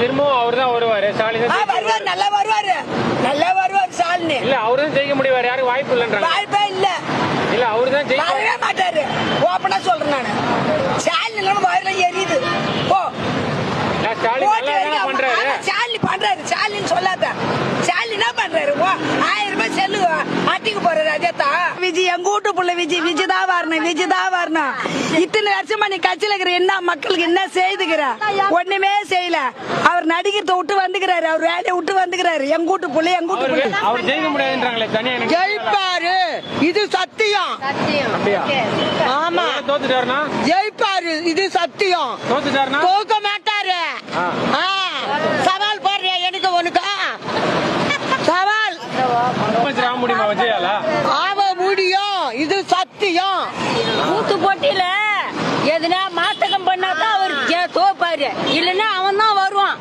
திரும்பவும் அவர்தான் வருவாரு. ஸ்டாலின் வருவார், நல்லா வருவாரு, நல்லா வருவார் ஸ்டாலின். இல்ல அவருதான் ஜெயிக்க முடியும், யாரும் வாய்ப்பு இல்லைன்றாங்க. வாய்ப்பே இல்ல. இல்ல அவருதான் ஜெயிக்க வரவே மாட்டாரு. ஓப்பனா சொல்றேன் நானு. ஸ்டாலின் இல்லாம வயல எரியுது. ஓ ஸ்டாலின் நல்லா பண்றாரு. ஸ்டாலின் பண்றாரு. ஸ்டாலின் சொல்லாத. ஸ்டாலின் என்ன பண்றாரு? 1000 ரூபாய் செல்லு மாட்டிக்கு போறாரு. அதேதான் விஜய், எங்க வீட்டு புள்ள விஜய். விஜய் தான் வரணும், விஜய் தான் வரணும். இத்தனை வருஷமா நீ கட்சியில இருக்கிற என்ன மக்களுக்கு என்ன செய்துக்கிற? ஒண்ணுமே செய்யல. அவர் நடிகத்தை விட்டு வந்துக்கிறாரு, அவர் வேலையை விட்டு வந்துக்கிறாரு. எங்க வீட்டு புள்ள, எங்க வீட்டு புள்ள. அவர் ஜெயிக்க முடியாதுன்றாங்களே தனியா. ஜெயிப்பாரு, இது சத்தியம். ஆமா, தோத்துட்டாருனா ஜெயிப்பாரு, இது சத்தியம். தோத்துட்டாருனா தோக்க மாட்டாரு. சவால் போடுறியா எனக்கு உனக்கு? சவால் ஆக முடியுமா விஜயால? ஆக முடியும், இது சத்தியம். கூத்து போட்டியில எதுனா மாத்தகம் பண்ணாதான் அவர் தோப்பாரு, இல்லன்னா அவன் தான் வருவான்.